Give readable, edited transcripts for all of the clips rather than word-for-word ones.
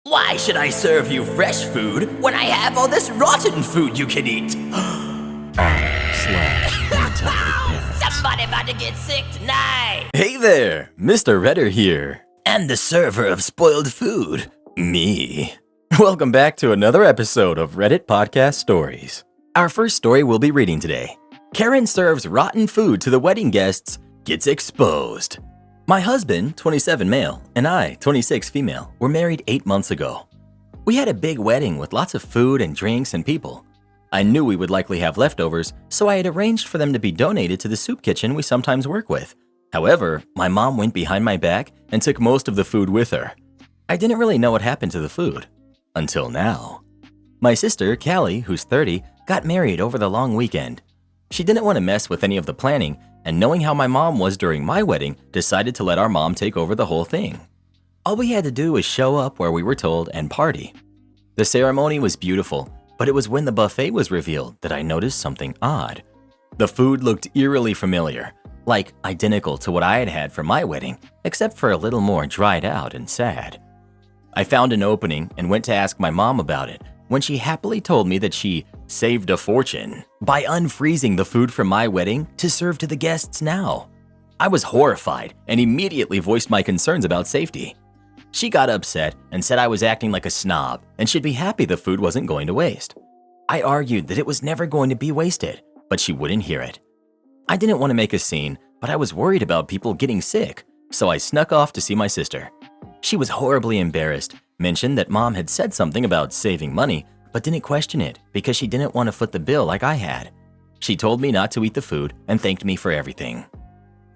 Why should I serve you fresh food when I have all this rotten food you can eat? R/anti-parents. Somebody about to get sick tonight! Hey there, Mr. Redder here. And the server of spoiled food. Me. Welcome back to another episode of Reddit Podcast Stories. Our first story we'll be reading today. Karen serves rotten food to the wedding guests, gets exposed. My husband, 27 male, and I, 26 female, were married 8 months ago. We had a big wedding with lots of food and drinks and people. I knew we would likely have leftovers, so I had arranged for them to be donated to the soup kitchen we sometimes work with. However, my mom went behind my back and took most of the food with her. I didn't really know what happened to the food. Until now. My sister, Callie, who's 30, got married over the long weekend. She didn't want to mess with any of the planning, and knowing how my mom was during my wedding, decided to let our mom take over the whole thing. All we had to do was show up where we were told and party. The ceremony was beautiful, but it was when the buffet was revealed that I noticed something odd. The food looked eerily familiar, like identical to what I had had for my wedding, except for a little more dried out and sad. I found an opening and went to ask my mom about it, when she happily told me that she saved a fortune by unfreezing the food from my wedding to serve to the guests now. I was horrified and immediately voiced my concerns about safety. She got upset and said I was acting like a snob and should be happy the food wasn't going to waste. I argued that it was never going to be wasted, but she wouldn't hear it. I didn't want to make a scene, but I was worried about people getting sick, so I snuck off to see my sister. She was horribly embarrassed, mentioned that mom had said something about saving money, but didn't question it because she didn't want to foot the bill like I had. She told me not to eat the food and thanked me for everything.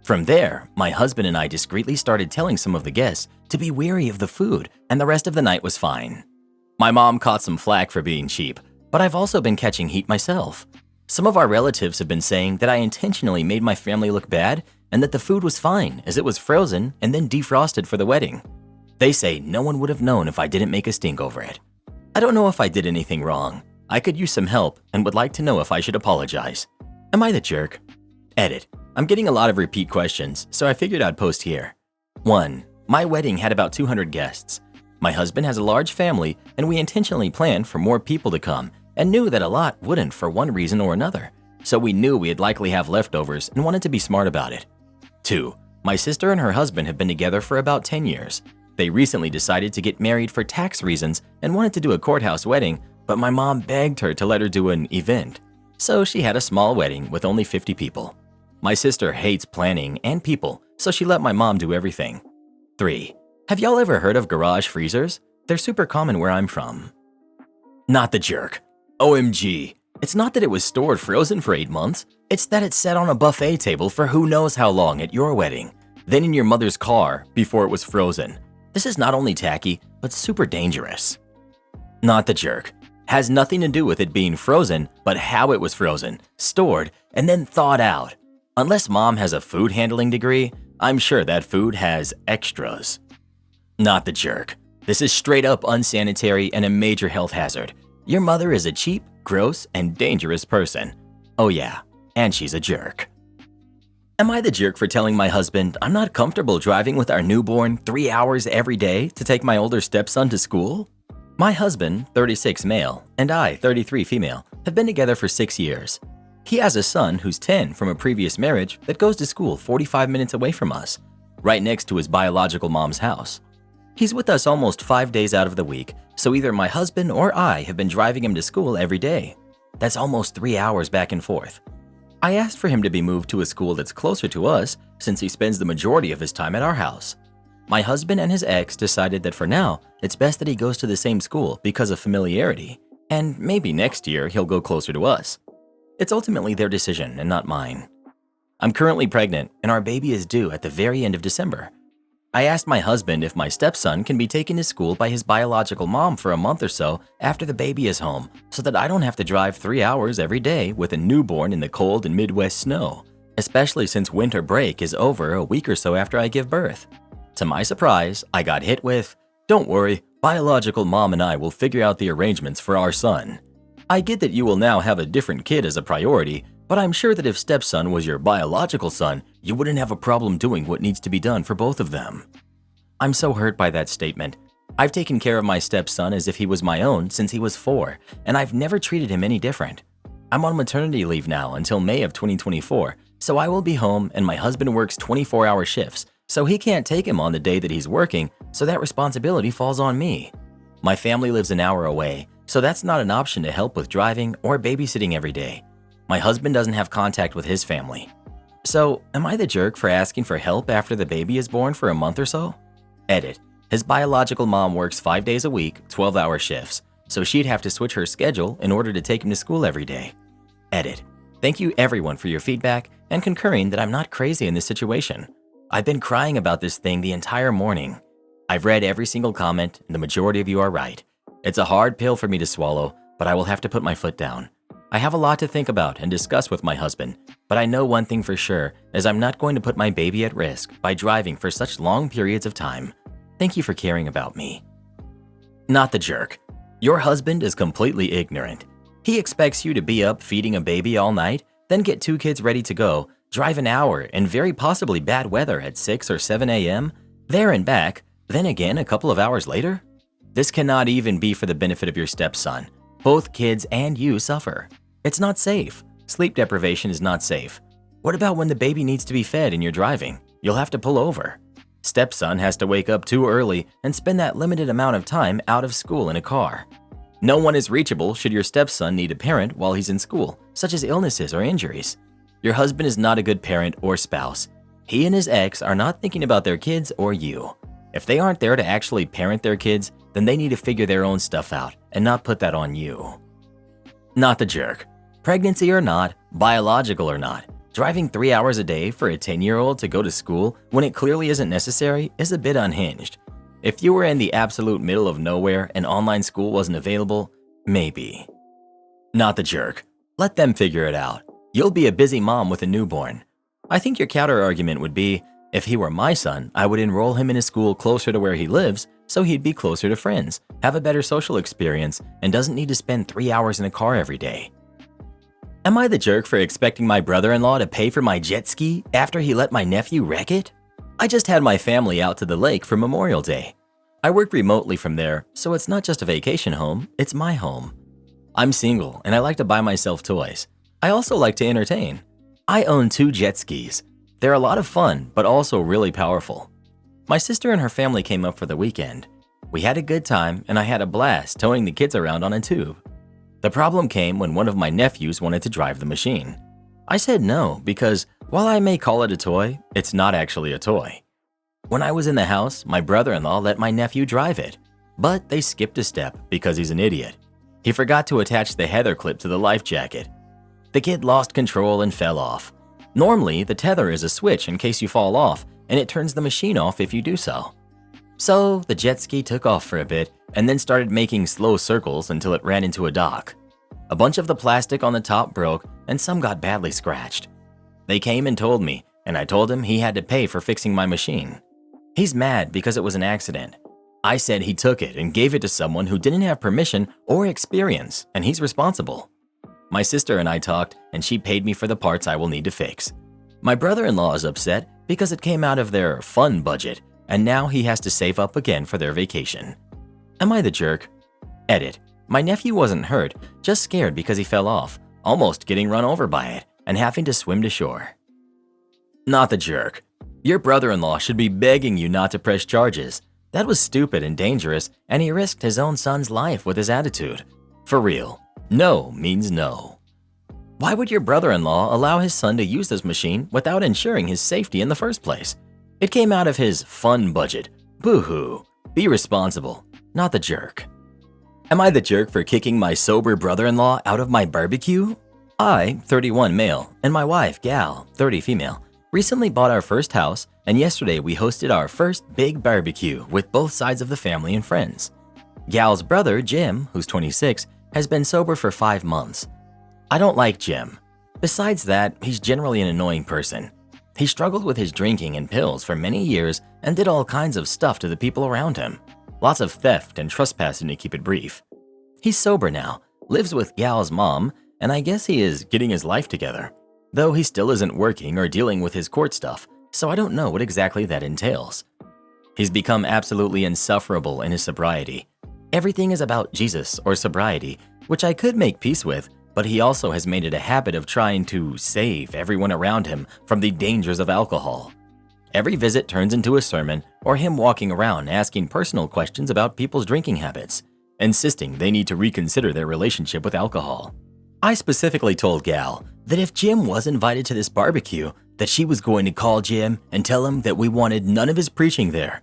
From there, my husband and I discreetly started telling some of the guests to be wary of the food, and the rest of the night was fine. My mom caught some flack for being cheap, but I've also been catching heat myself. Some of our relatives have been saying that I intentionally made my family look bad and that the food was fine as it was frozen and then defrosted for the wedding. They say no one would have known if I didn't make a stink over it. I don't know if I did anything wrong. I could use some help and would like to know if I should apologize. Am I the jerk? Edit. I'm getting a lot of repeat questions, so I figured I'd post here. 1. My wedding had about 200 guests. My husband has a large family, and we intentionally planned for more people to come and knew that a lot wouldn't for one reason or another, so we knew we'd likely have leftovers and wanted to be smart about it. 2. My sister and her husband have been together for about 10 years. They recently decided to get married for tax reasons and wanted to do a courthouse wedding, but my mom begged her to let her do an event. So she had a small wedding with only 50 people. My sister hates planning and people, so she let my mom do everything. 3. Have y'all ever heard of garage freezers? They're super common where I'm from. Not the jerk. OMG. It's not that it was stored frozen for 8 months. It's that it sat on a buffet table for who knows how long at your wedding, then in your mother's car before it was frozen. This is not only tacky, but super dangerous. Not the jerk. Has nothing to do with it being frozen, but how it was frozen, stored, and then thawed out. Unless mom has a food handling degree, I'm sure that food has extras. Not the jerk. This is straight up unsanitary and a major health hazard. Your mother is a cheap, gross, and dangerous person. Oh yeah, and she's a jerk. Am I the jerk for telling my husband I'm not comfortable driving with our newborn 3 hours every day to take my older stepson to school? My husband, 36 male, and I, 33 female, have been together for 6 years. He has a son who's 10 from a previous marriage that goes to school 45 minutes away from us, right next to his biological mom's house. He's with us almost 5 days out of the week, so either my husband or I have been driving him to school every day. That's almost 3 hours back and forth. I asked for him to be moved to a school that's closer to us since he spends the majority of his time at our house. My husband and his ex decided that for now, it's best that he goes to the same school because of familiarity, and maybe next year he'll go closer to us. It's ultimately their decision and not mine. I'm currently pregnant and our baby is due at the very end of December. I asked my husband if my stepson can be taken to school by his biological mom for a month or so after the baby is home so that I don't have to drive 3 hours every day with a newborn in the cold and Midwest snow, especially since winter break is over a week or so after I give birth. To my surprise, I got hit with, "Don't worry, biological mom and I will figure out the arrangements for our son. I get that you will now have a different kid as a priority, but I'm sure that if stepson was your biological son, you wouldn't have a problem doing what needs to be done for both of them." I'm so hurt by that statement. I've taken care of my stepson as if he was my own since he was 4, and I've never treated him any different. I'm on maternity leave now until May of 2024, so I will be home and my husband works 24-hour shifts, so he can't take him on the day that he's working, so that responsibility falls on me. My family lives an hour away, so that's not an option to help with driving or babysitting every day. My husband doesn't have contact with his family. So, am I the jerk for asking for help after the baby is born for a month or so? Edit. His biological mom works 5 days a week, 12-hour shifts, so she'd have to switch her schedule in order to take him to school every day. Edit. Thank you everyone for your feedback and concurring that I'm not crazy in this situation. I've been crying about this thing the entire morning. I've read every single comment and the majority of you are right. It's a hard pill for me to swallow, but I will have to put my foot down. I have a lot to think about and discuss with my husband, but I know one thing for sure is I'm not going to put my baby at risk by driving for such long periods of time. Thank you for caring about me. Not the jerk. Your husband is completely ignorant. He expects you to be up feeding a baby all night, then get 2 kids ready to go, drive an hour in very possibly bad weather at 6 or 7 a.m., there and back, then again a couple of hours later? This cannot even be for the benefit of your stepson. Both kids and you suffer. It's not safe. Sleep deprivation is not safe. What about when the baby needs to be fed and you're driving? You'll have to pull over. Stepson has to wake up too early and spend that limited amount of time out of school in a car. No one is reachable should your stepson need a parent while he's in school, such as illnesses or injuries. Your husband is not a good parent or spouse. He and his ex are not thinking about their kids or you. If they aren't there to actually parent their kids, then they need to figure their own stuff out and not put that on you. Not the jerk. Pregnancy or not, biological or not, driving 3 hours a day for a 10-year-old to go to school when it clearly isn't necessary is a bit unhinged. If you were in the absolute middle of nowhere and online school wasn't available, maybe. Not the jerk. Let them figure it out. You'll be a busy mom with a newborn. I think your counter argument would be, if he were my son, I would enroll him in a school closer to where he lives so he'd be closer to friends, have a better social experience, and doesn't need to spend 3 hours in a car every day. Am I the jerk for expecting my brother-in-law to pay for my jet ski after he let my nephew wreck it? I just had my family out to the lake for Memorial Day. I work remotely from there, so it's not just a vacation home, it's my home. I'm single and I like to buy myself toys. I also like to entertain. I own 2 jet skis. They're a lot of fun, but also really powerful. My sister and her family came up for the weekend. We had a good time and I had a blast towing the kids around on a tube. The problem came when one of my nephews wanted to drive the machine. I said no because while I may call it a toy, it's not actually a toy. When I was in the house, my brother-in-law let my nephew drive it, but they skipped a step because he's an idiot. He forgot to attach the tether clip to the life jacket. The kid lost control and fell off. Normally, the tether is a switch in case you fall off, and it turns the machine off if you do so. So, the jet ski took off for a bit and then started making slow circles until it ran into a dock. A bunch of the plastic on the top broke and some got badly scratched. They came and told me, and I told him he had to pay for fixing my machine. He's mad because it was an accident. I said he took it and gave it to someone who didn't have permission or experience, and he's responsible. My sister and I talked, and she paid me for the parts I will need to fix. My brother-in-law is upset because it came out of their fun budget, and now he has to save up again for their vacation. Am I the jerk? Edit. My nephew wasn't hurt, just scared because he fell off, almost getting run over by it, and having to swim to shore. Not the jerk. Your brother-in-law should be begging you not to press charges. That was stupid and dangerous, and he risked his own son's life with his attitude. For real, no means no. Why would your brother-in-law allow his son to use this machine without ensuring his safety in the first place? It came out of his fun budget. Boo-hoo. Be responsible, not the jerk. Am I the jerk for kicking my sober brother-in-law out of my barbecue? I, 31 male, and my wife, Gal, 30 female, recently bought our first house, and yesterday we hosted our first big barbecue with both sides of the family and friends. Gal's brother, Jim, who's 26, has been sober for 5 months. I don't like Jim. Besides that, he's generally an annoying person. He struggled with his drinking and pills for many years and did all kinds of stuff to the people around him. Lots of theft and trespassing to keep it brief. He's sober now, lives with Gal's mom, and I guess he is getting his life together. Though he still isn't working or dealing with his court stuff, so I don't know what exactly that entails. He's become absolutely insufferable in his sobriety. Everything is about Jesus or sobriety, which I could make peace with, but he also has made it a habit of trying to save everyone around him from the dangers of alcohol. Every visit turns into a sermon or him walking around asking personal questions about people's drinking habits, insisting they need to reconsider their relationship with alcohol. I specifically told Gal that if Jim was invited to this barbecue, that she was going to call Jim and tell him that we wanted none of his preaching there.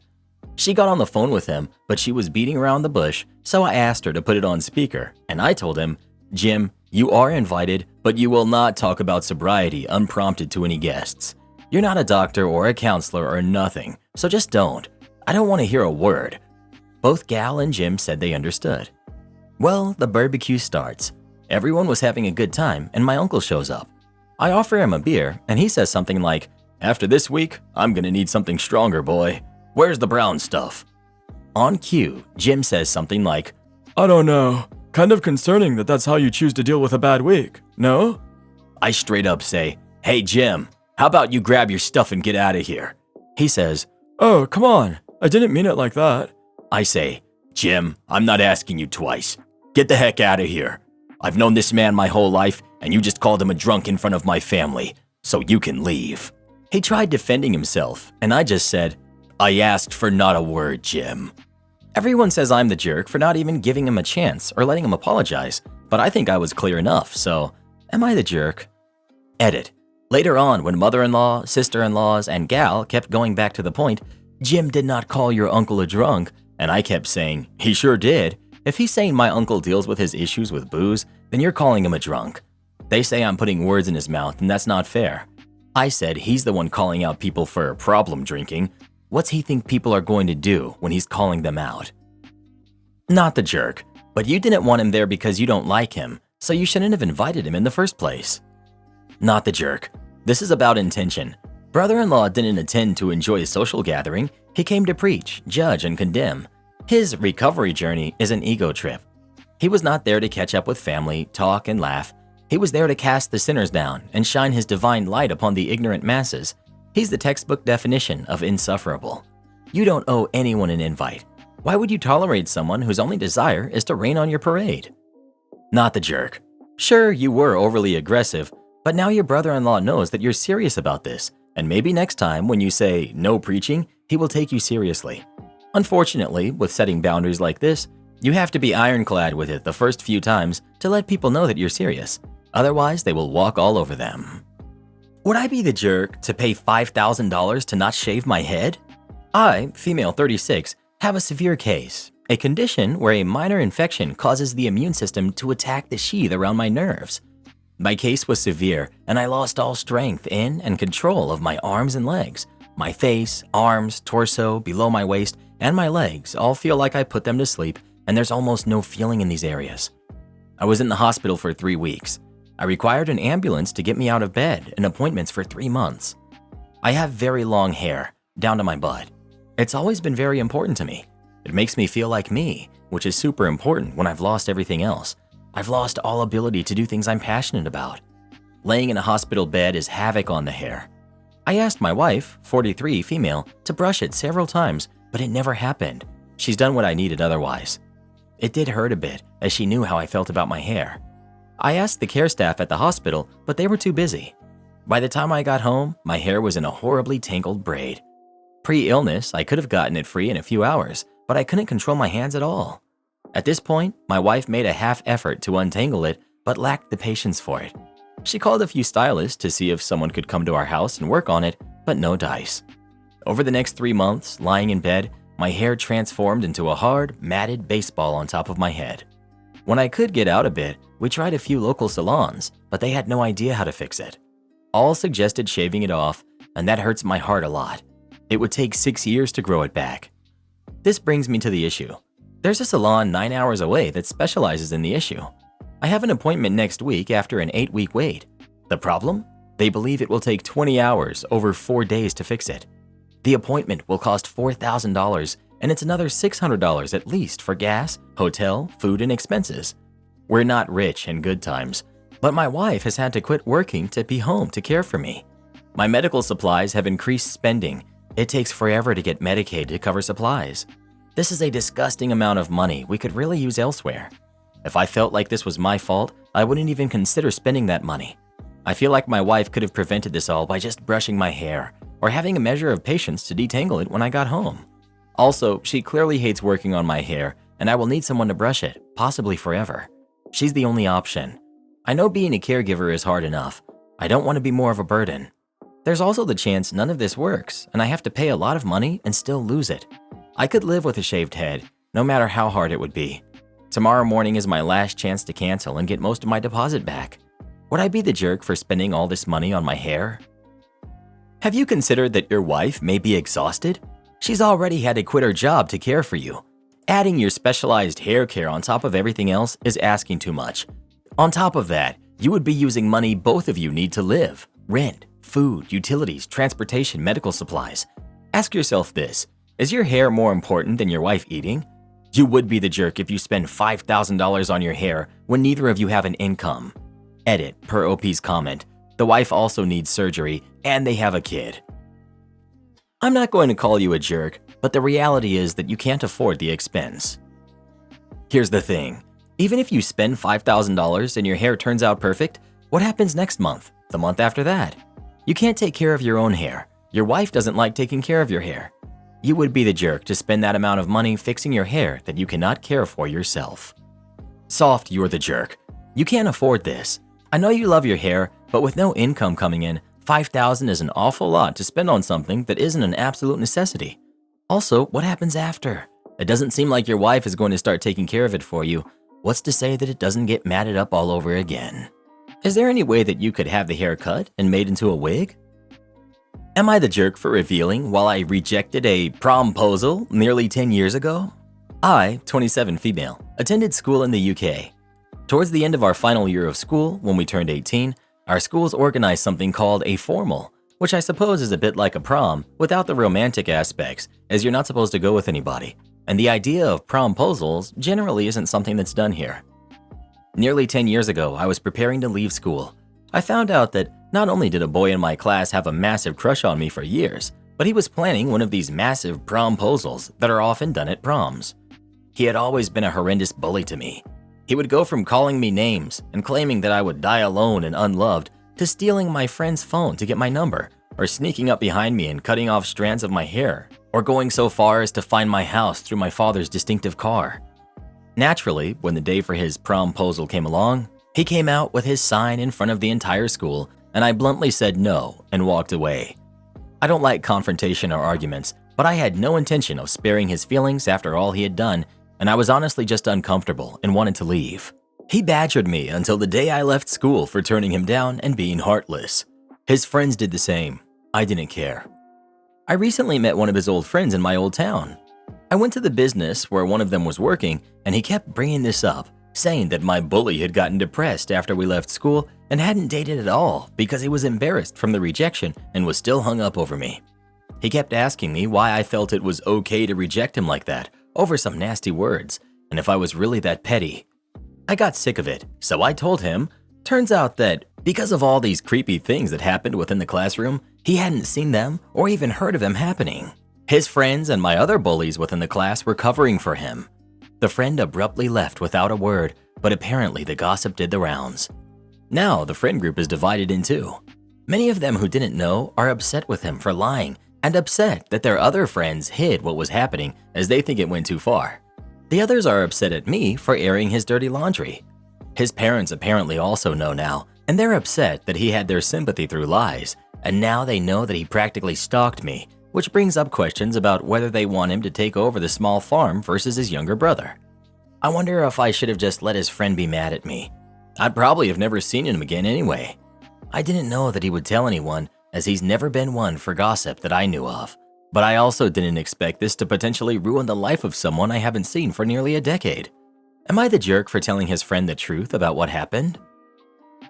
She got on the phone with him, but she was beating around the bush, so I asked her to put it on speaker, and I told him, Jim, you are invited, but you will not talk about sobriety unprompted to any guests. You're not a doctor or a counselor or nothing, so just don't. I don't want to hear a word. Both Gal and Jim said they understood. Well, the barbecue starts. Everyone was having a good time, and my uncle shows up. I offer him a beer, and he says something like, after this week, I'm gonna need something stronger, boy. Where's the brown stuff? On cue, Jim says something like, I don't know. Kind of concerning that that's how you choose to deal with a bad week, no? I straight up say, hey Jim, how about you grab your stuff and get out of here? He says, Oh, come on. I didn't mean it like that. I say, Jim, I'm not asking you twice. Get the heck out of here. I've known this man my whole life, and you just called him a drunk in front of my family, so you can leave. He tried defending himself, and I just said, I asked for not a word, Jim. Everyone says I'm the jerk for not even giving him a chance or letting him apologize, but I think I was clear enough, so am I the jerk? Edit. Later on, when mother-in-law, sister-in-laws, and Gal kept going back to the point, Jim did not call your uncle a drunk, and I kept saying, he sure did. If he's saying my uncle deals with his issues with booze, then you're calling him a drunk. They say I'm putting words in his mouth, and that's not fair. I said he's the one calling out people for problem drinking. What's he think people are going to do when he's calling them out? Not the jerk, but you didn't want him there because you don't like him, so you shouldn't have invited him in the first place. Not the jerk. This is about intention. Brother-in-law didn't intend to enjoy a social gathering. He came to preach, judge, and condemn. His recovery journey is an ego trip. He was not there to catch up with family, talk, and laugh. He was there to cast the sinners down and shine his divine light upon the ignorant masses. He's the textbook definition of insufferable. You don't owe anyone an invite. Why would you tolerate someone whose only desire is to rain on your parade? Not the jerk. Sure, you were overly aggressive, but now your brother-in-law knows that you're serious about this, and maybe next time when you say no preaching, he will take you seriously. Unfortunately, with setting boundaries like this, you have to be ironclad with it the first few times to let people know that you're serious. Otherwise, they will walk all over them. Would I be the jerk to pay $5,000 to not shave my head? I, female 36, have a severe case, a condition where a minor infection causes the immune system to attack the sheath around my nerves. My case was severe, and I lost all strength in and control of my arms and legs. My face, arms, torso, below my waist, and my legs all feel like I put them to sleep, and there's almost no feeling in these areas. I was in the hospital for 3 weeks. I required an ambulance to get me out of bed and appointments for 3 months. I have very long hair, down to my butt. It's always been very important to me. It makes me feel like me, which is super important when I've lost everything else. I've lost all ability to do things I'm passionate about. Laying in a hospital bed is havoc on the hair. I asked my wife, 43 female, to brush it several times, but it never happened. She's done what I needed otherwise. It did hurt a bit, as she knew how I felt about my hair. I asked the care staff at the hospital, but they were too busy. By the time I got home, my hair was in a horribly tangled braid. Pre-illness, I could have gotten it free in a few hours, but I couldn't control my hands at all. At this point, my wife made a half effort to untangle it, but lacked the patience for it. She called a few stylists to see if someone could come to our house and work on it, but no dice. Over the next 3 months, lying in bed, my hair transformed into a hard, matted baseball on top of my head. When I could get out a bit, we tried a few local salons, but they had no idea how to fix it. All suggested shaving it off, and that hurts my heart a lot. It would take 6 years to grow it back. This brings me to the issue. There's a salon 9 hours away that specializes in the issue. I have an appointment next week after an 8-week wait. The problem? They believe it will take 20 hours over 4 days to fix it. The appointment will cost $4,000, and it's another $600 at least for gas, hotel, food, and expenses. We're not rich in good times, but my wife has had to quit working to be home to care for me. My medical supplies have increased spending, It takes forever to get Medicaid to cover supplies. This is a disgusting amount of money we could really use elsewhere. If I felt like this was my fault, I wouldn't even consider spending that money. I feel like my wife could have prevented this all by just brushing my hair or having a measure of patience to detangle it when I got home. Also, she clearly hates working on my hair, and I will need someone to brush it, possibly forever. She's the only option. I know being a caregiver is hard enough. I don't want to be more of a burden. There's also the chance none of this works, and I have to pay a lot of money and still lose it. I could live with a shaved head, no matter how hard it would be. Tomorrow morning is my last chance to cancel and get most of my deposit back. Would I be the jerk for spending all this money on my hair? Have you considered that your wife may be exhausted? She's already had to quit her job to care for you. Adding your specialized hair care on top of everything else is asking too much. On top of that, you would be using money both of you need to live: rent, food, utilities, transportation, medical supplies. Ask yourself this: is your hair more important than your wife eating? You would be the jerk if you spend $5,000 on your hair when neither of you have an income. Edit, per OP's comment, the wife also needs surgery and they have a kid. I'm not going to call you a jerk, but the reality is that you can't afford the expense. Here's the thing: even if you spend $5,000 and your hair turns out perfect, what happens next month, the month after that? You can't take care of your own hair. Your wife doesn't like taking care of your hair. You would be the jerk to spend that amount of money fixing your hair that you cannot care for yourself. Soft, you're the jerk. You can't afford this. I know you love your hair, but with no income coming in, $5,000 is an awful lot to spend on something that isn't an absolute necessity. Also, what happens after? It doesn't seem like your wife is going to start taking care of it for you. What's to say that it doesn't get matted up all over again? Is there any way that you could have the hair cut and made into a wig? Am I the jerk for revealing while I rejected a promposal nearly 10 years ago? I, 27 female, attended school in the UK. Towards the end of our final year of school, when we turned 18, our schools organized something called a formal, which I suppose is a bit like a prom without the romantic aspects, as you're not supposed to go with anybody. And the idea of promposals generally isn't something that's done here. Nearly 10 years ago, I was preparing to leave school. I found out that not only did a boy in my class have a massive crush on me for years, but he was planning one of these massive promposals that are often done at proms. He had always been a horrendous bully to me. He would go from calling me names and claiming that I would die alone and unloved to stealing my friend's phone to get my number, or sneaking up behind me and cutting off strands of my hair, or going so far as to find my house through my father's distinctive car. Naturally, when the day for his promposal came along, he came out with his sign in front of the entire school, and I bluntly said no and walked away. I don't like confrontation or arguments, but I had no intention of sparing his feelings after all he had done, and I was honestly just uncomfortable and wanted to leave. He badgered me until the day I left school for turning him down and being heartless. His friends did the same. I didn't care. I recently met one of his old friends in my old town. I went to the business where one of them was working, and he kept bringing this up, saying that my bully had gotten depressed after we left school and hadn't dated at all because he was embarrassed from the rejection and was still hung up over me. He kept asking me why I felt it was okay to reject him like that over some nasty words, and if I was really that petty. I got sick of it, so I told him, turns out that because of all these creepy things that happened within the classroom, he hadn't seen them or even heard of them happening. His friends and my other bullies within the class were covering for him. The friend abruptly left without a word, but apparently the gossip did the rounds. Now the friend group is divided in two. Many of them who didn't know are upset with him for lying and upset that their other friends hid what was happening as they think it went too far. The others are upset at me for airing his dirty laundry. His parents apparently also know now, and they're upset that he had their sympathy through lies, and now they know that he practically stalked me, which brings up questions about whether they want him to take over the small farm versus his younger brother. I wonder if I should have just let his friend be mad at me. I'd probably have never seen him again anyway. I didn't know that he would tell anyone, as he's never been one for gossip that I knew of. But I also didn't expect this to potentially ruin the life of someone I haven't seen for nearly a decade. Am I the jerk for telling his friend the truth about what happened?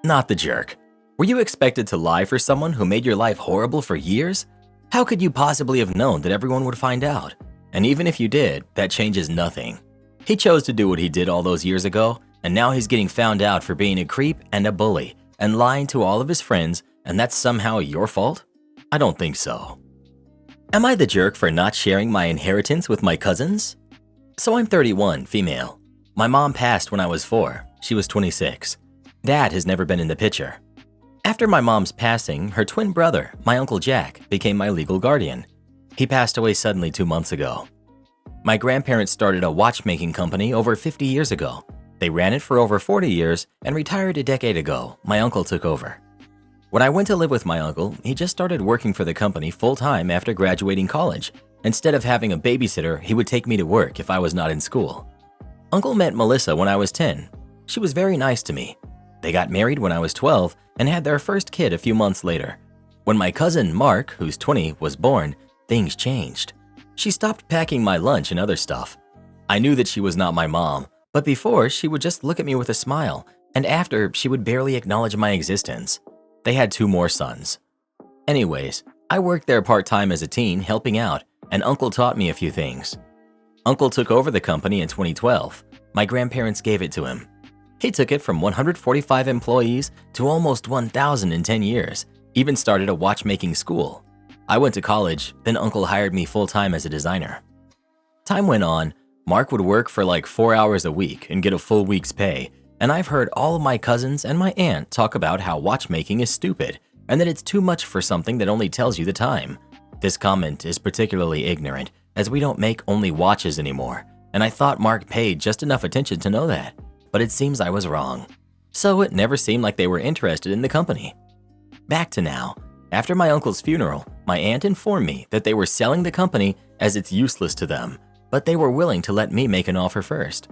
Not the jerk. Were you expected to lie for someone who made your life horrible for years? How could you possibly have known that everyone would find out? And even if you did, that changes nothing. He chose to do what he did all those years ago, and now he's getting found out for being a creep and a bully and lying to all of his friends, and that's somehow your fault? I don't think so. Am I the jerk for not sharing my inheritance with my cousins? So I'm 31, female. My mom passed when I was 4. She was 26. Dad has never been in the picture. After my mom's passing, her twin brother, my Uncle Jack, became my legal guardian. He passed away suddenly 2 months ago. My grandparents started a watchmaking company over 50 years ago. They ran it for over 40 years and retired a decade ago. My uncle took over. When I went to live with my uncle, he just started working for the company full-time after graduating college. Instead of having a babysitter, he would take me to work if I was not in school. Uncle met Melissa when I was 10. She was very nice to me. They got married when I was 12 and had their first kid a few months later. When my cousin Mark, who's 20, was born, things changed. She stopped packing my lunch and other stuff. I knew that she was not my mom, but before she would just look at me with a smile, and after she would barely acknowledge my existence. They had 2 more sons. Anyways, I worked there part-time as a teen helping out, and Uncle taught me a few things. Uncle took over the company in 2012. My grandparents gave it to him. He took it from 145 employees to almost 1,000 in 10 years, even started a watchmaking school. I went to college, then Uncle hired me full-time as a designer. Time went on, Mark would work for like 4 hours a week and get a full week's pay, and I've heard all of my cousins and my aunt talk about how watchmaking is stupid and that it's too much for something that only tells you the time. This comment is particularly ignorant, as we don't make only watches anymore, and I thought Mark paid just enough attention to know that. But it seems I was wrong. So it never seemed like they were interested in the company. Back to now. After my uncle's funeral, my aunt informed me that they were selling the company as it's useless to them, but they were willing to let me make an offer first.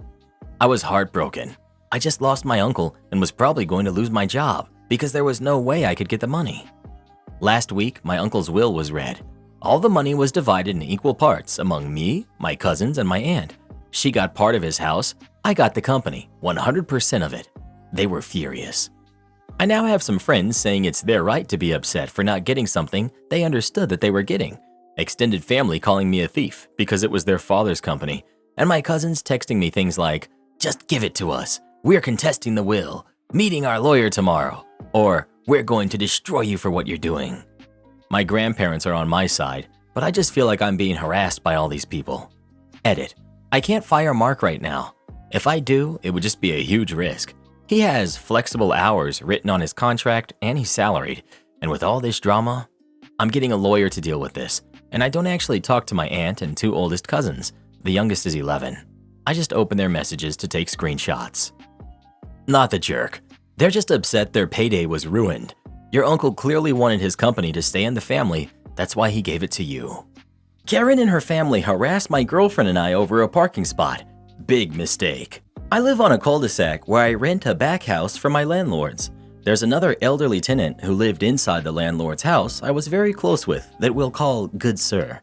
I was heartbroken. I just lost my uncle and was probably going to lose my job because there was no way I could get the money. Last week, my uncle's will was read. All the money was divided in equal parts among me, my cousins, and my aunt. She got part of his house. I got the company, 100% of it. They were furious. I now have some friends saying it's their right to be upset for not getting something they understood that they were getting. Extended family calling me a thief because it was their father's company. And my cousins texting me things like, "Just give it to us. We're contesting the will. Meeting our lawyer tomorrow." Or, "We're going to destroy you for what you're doing." My grandparents are on my side, but I just feel like I'm being harassed by all these people. Edit. I can't fire Mark right now. If I do, it would just be a huge risk. He has flexible hours written on his contract and he's salaried. And with all this drama, I'm getting a lawyer to deal with this. And I don't actually talk to my aunt and 2 oldest cousins. The youngest is 11. I just open their messages to take screenshots. Not the jerk. They're just upset their payday was ruined. Your uncle clearly wanted his company to stay in the family. That's why he gave it to you. Karen and her family harassed my girlfriend and I over a parking spot. Big mistake. I live on a cul-de-sac where I rent a back house from my landlords. There's another elderly tenant who lived inside the landlord's house I was very close with that we'll call Good Sir.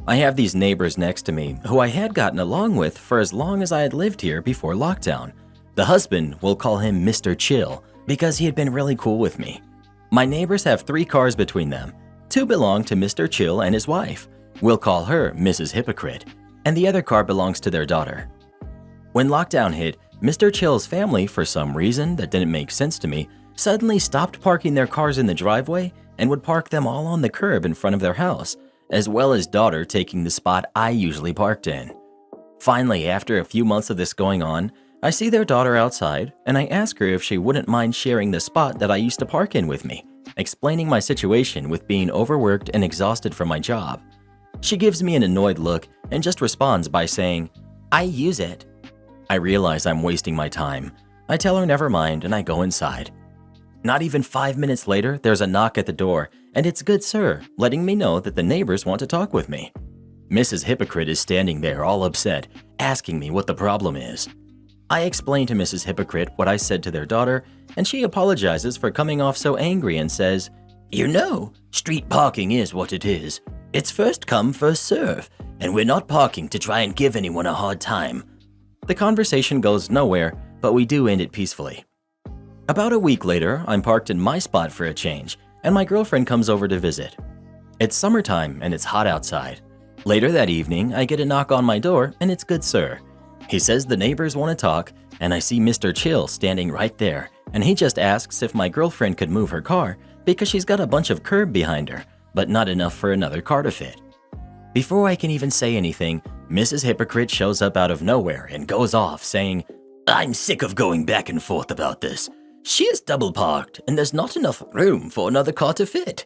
I have these neighbors next to me who I had gotten along with for as long as I had lived here before lockdown. The husband, we'll call him Mr. Chill because he had been really cool with me. My neighbors have 3 cars between them. 2 belong to Mr. Chill and his wife. We'll call her Mrs. Hypocrite, and the other car belongs to their daughter. When lockdown hit, Mr. Chill's family, for some reason that didn't make sense to me, suddenly stopped parking their cars in the driveway and would park them all on the curb in front of their house, as well as daughter taking the spot I usually parked in. Finally, after a few months of this going on, I see their daughter outside, and I ask her if she wouldn't mind sharing the spot that I used to park in with me, explaining my situation with being overworked and exhausted from my job. She gives me an annoyed look and just responds by saying, "I use it." I realize I'm wasting my time. I tell her never mind and I go inside. Not even 5 minutes later, there's a knock at the door, and it's Good Sir, letting me know that the neighbors want to talk with me. Mrs. Hypocrite is standing there all upset, asking me what the problem is. I explain to Mrs. Hypocrite what I said to their daughter, and she apologizes for coming off so angry and says, "You know, street parking is what it is. It's first come, first serve, and we're not parking to try and give anyone a hard time." The conversation goes nowhere, but we do end it peacefully. About a week later, I'm parked in my spot for a change, and my girlfriend comes over to visit. It's summertime and it's hot outside. Later that evening, I get a knock on my door, and it's Good Sir. He says the neighbors want to talk, and I see Mr. Chill standing right there, and he just asks if my girlfriend could move her car because she's got a bunch of curb behind her, but not enough for another car to fit. Before I can even say anything, Mrs. Hypocrite shows up out of nowhere and goes off saying, I'm sick of going back and forth about this. She is double parked, and there's not enough room for another car to fit.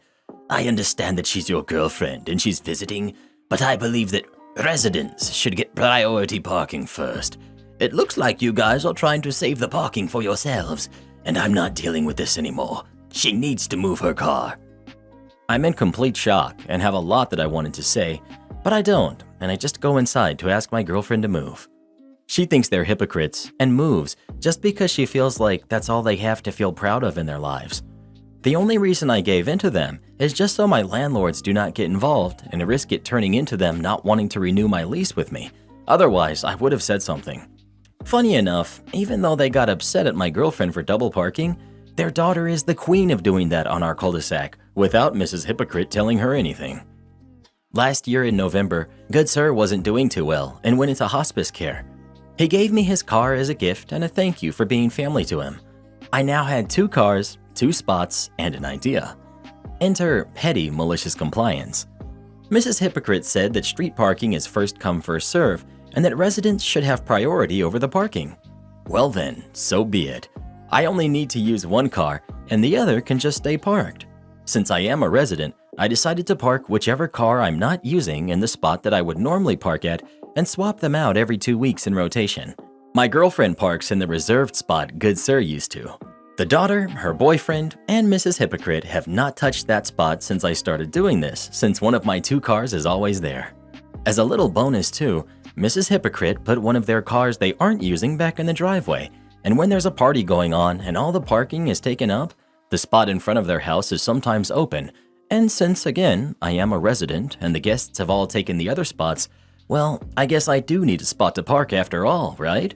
I understand that she's your girlfriend and she's visiting, but I believe that residents should get priority parking first. It looks like you guys are trying to save the parking for yourselves, and I'm not dealing with this anymore. She needs to move her car. I'm in complete shock and have a lot that I wanted to say, but I don't, and I just go inside to ask my girlfriend to move. She thinks they're hypocrites and moves just because she feels like that's all they have to feel proud of in their lives. The only reason I gave in to them is just so my landlords do not get involved and risk it turning into them not wanting to renew my lease with me. Otherwise, I would have said something. Funny enough, even though they got upset at my girlfriend for double parking, their daughter is the queen of doing that on our cul-de-sac without Mrs. Hypocrite telling her anything. Last year in November, good sir wasn't doing too well and went into hospice care. He gave me his car as a gift and a thank you for being family to him. I now had 2 cars, 2 spots, and an idea. Enter petty malicious compliance. Mrs. Hypocrite said that street parking is first come first serve and that residents should have priority over the parking. Well then, so be it. I only need to use 1 car and the other can just stay parked. Since I am a resident, I decided to park whichever car I'm not using in the spot that I would normally park at and swap them out every 2 weeks in rotation. My girlfriend parks in the reserved spot good sir used to. The daughter, her boyfriend, and Mrs. Hypocrite have not touched that spot since I started doing this, since one of my 2 cars is always there. As a little bonus too, Mrs. Hypocrite put one of their cars they aren't using back in the driveway, and when there's a party going on and all the parking is taken up, the spot in front of their house is sometimes open, and since again, I am a resident and the guests have all taken the other spots, well, I guess I do need a spot to park after all, right?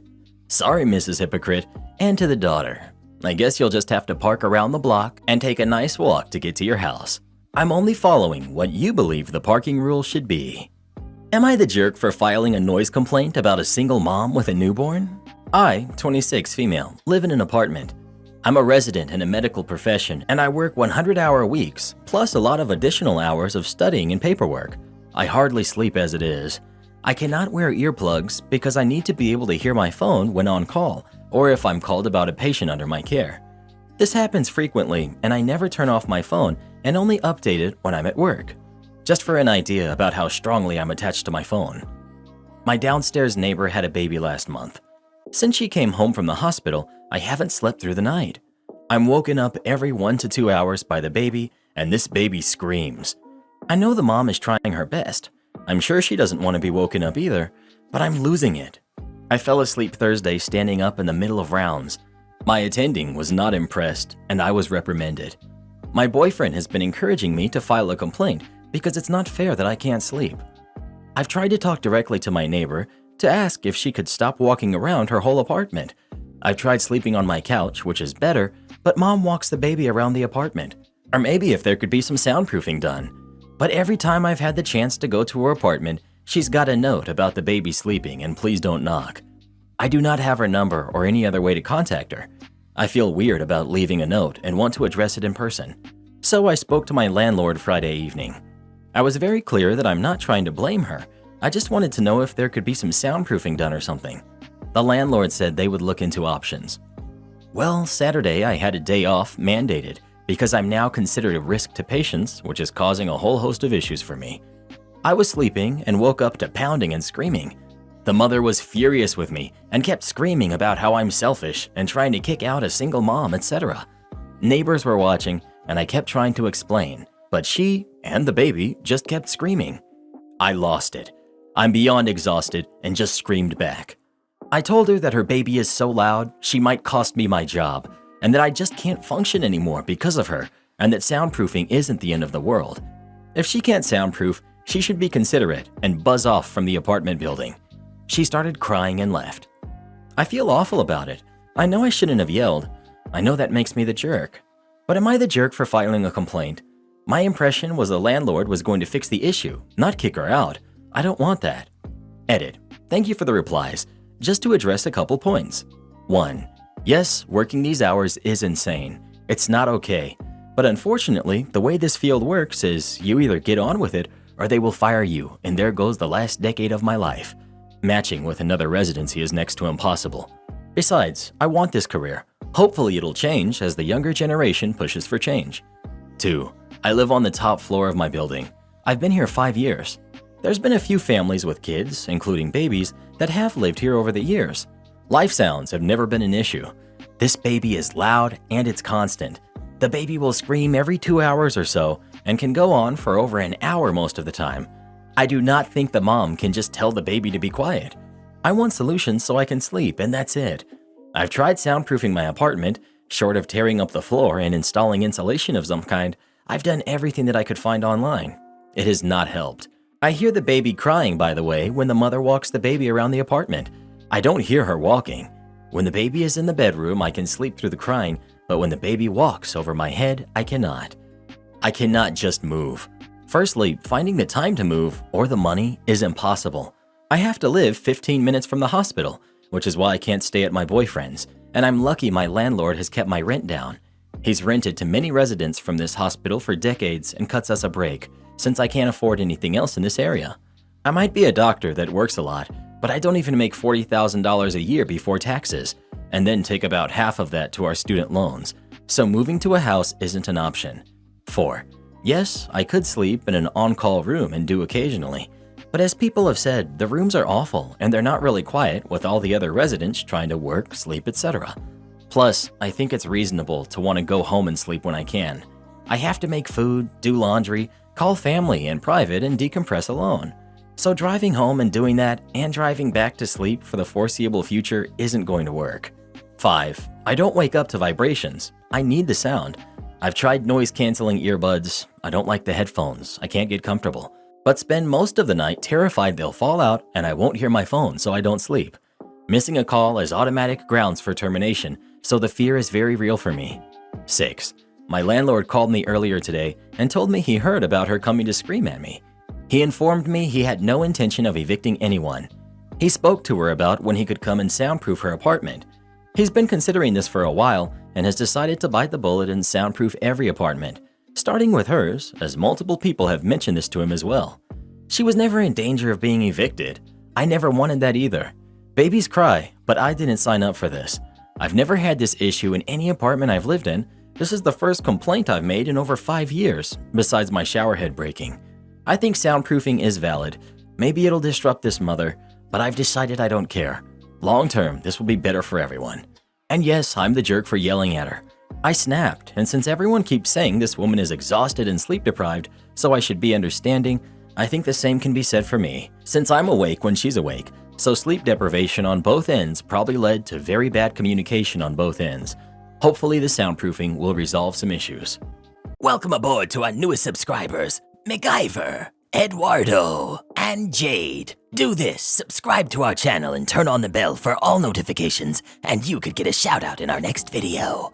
Sorry, Mrs. Hypocrite, and to the daughter. I guess you'll just have to park around the block and take a nice walk to get to your house. I'm only following what you believe the parking rules should be. Am I the jerk for filing a noise complaint about a single mom with a newborn? I, 26 female, live in an apartment. I'm a resident in a medical profession and I work 100-hour weeks, plus a lot of additional hours of studying and paperwork. I hardly sleep as it is. I cannot wear earplugs because I need to be able to hear my phone when on call or if I'm called about a patient under my care. This happens frequently and I never turn off my phone and only update it when I'm at work. Just for an idea about how strongly I'm attached to my phone. My downstairs neighbor had a baby last month. Since she came home from the hospital, I haven't slept through the night. I'm woken up every 1 to 2 hours by the baby and this baby screams. I know the mom is trying her best. I'm sure she doesn't want to be woken up either, but I'm losing it. I fell asleep Thursday standing up in the middle of rounds. My attending was not impressed and I was reprimanded. My boyfriend has been encouraging me to file a complaint because it's not fair that I can't sleep. I've tried to talk directly to my neighbor to ask if she could stop walking around her whole apartment. I've tried sleeping on my couch, which is better, but mom walks the baby around the apartment. Or maybe if there could be some soundproofing done. But every time I've had the chance to go to her apartment, she's got a note about the baby sleeping and please don't knock. I do not have her number or any other way to contact her. I feel weird about leaving a note and want to address it in person. So I spoke to my landlord Friday evening. I was very clear that I'm not trying to blame her. I just wanted to know if there could be some soundproofing done or something. The landlord said they would look into options. Well, Saturday I had a day off mandated because I'm now considered a risk to patients, which is causing a whole host of issues for me. I was sleeping and woke up to pounding and screaming. The mother was furious with me and kept screaming about how I'm selfish and trying to kick out a single mom, etc. Neighbors were watching and I kept trying to explain, but she and the baby just kept screaming. I lost it. I'm beyond exhausted and just screamed back. I told her that her baby is so loud she might cost me my job and that I just can't function anymore because of her and that soundproofing isn't the end of the world. If she can't soundproof, she should be considerate and buzz off from the apartment building. She started crying and left. I feel awful about it. I know I shouldn't have yelled. I know that makes me the jerk. But am I the jerk for filing a complaint? My impression was the landlord was going to fix the issue, not kick her out. I don't want that. Edit. Thank you for the replies. Just to address a couple points. 1. Yes, working these hours is insane. It's not okay. But unfortunately, the way this field works is you either get on with it or they will fire you, and there goes the last decade of my life. Matching with another residency is next to impossible. Besides, I want this career. Hopefully it'll change as the younger generation pushes for change. 2. I live on the top floor of my building. I've been here 5 years. There's been a few families with kids, including babies, that have lived here over the years. Life sounds have never been an issue. This baby is loud and it's constant. The baby will scream every 2 hours or so and can go on for over an hour most of the time. I do not think the mom can just tell the baby to be quiet. I want solutions so I can sleep, and that's it. I've tried soundproofing my apartment. Short of tearing up the floor and installing insulation of some kind, I've done everything that I could find online. It has not helped. I hear the baby crying, by the way, when the mother walks the baby around the apartment. I don't hear her walking. When the baby is in the bedroom, I can sleep through the crying, but when the baby walks over my head, I cannot. I cannot just move. Firstly, finding the time to move or the money is impossible. I have to live 15 minutes from the hospital, which is why I can't stay at my boyfriend's, and I'm lucky my landlord has kept my rent down. He's rented to many residents from this hospital for decades and cuts us a break, since I can't afford anything else in this area. I might be a doctor that works a lot, but I don't even make $40,000 a year before taxes, and then take about half of that to our student loans, so moving to a house isn't an option. 4. Yes, I could sleep in an on-call room and do occasionally, but as people have said, the rooms are awful and they're not really quiet with all the other residents trying to work, sleep, etc. Plus, I think it's reasonable to want to go home and sleep when I can. I have to make food, do laundry, call family in private, and decompress alone. So driving home and doing that and driving back to sleep for the foreseeable future isn't going to work. 5. I don't wake up to vibrations. I need the sound. I've tried noise-canceling earbuds. I don't like the headphones. I can't get comfortable. But spend most of the night terrified they'll fall out and I won't hear my phone, so I don't sleep. Missing a call is automatic grounds for termination, so the fear is very real for me. 6. My landlord called me earlier today and told me he heard about her coming to scream at me. He informed me he had no intention of evicting anyone. He spoke to her about when he could come and soundproof her apartment. He's been considering this for a while and has decided to bite the bullet and soundproof every apartment, starting with hers, as multiple people have mentioned this to him as well. She was never in danger of being evicted. I never wanted that either. Babies cry, but I didn't sign up for this. I've never had this issue in any apartment I've lived in. This is the first complaint I've made in over 5 years, besides my shower head breaking. I think soundproofing is valid. Maybe it'll disrupt this mother, but I've decided I don't care. Long term, this will be better for everyone. And yes, I'm the jerk for yelling at her. I snapped, and since everyone keeps saying this woman is exhausted and sleep deprived, so I should be understanding, I think the same can be said for me, since I'm awake when she's awake, so sleep deprivation on both ends probably led to very bad communication on both ends. Hopefully the soundproofing will resolve some issues. Welcome aboard to our newest subscribers, MacGyver, Eduardo, and Jade. Do this, subscribe to our channel and turn on the bell for all notifications, and you could get a shout out in our next video.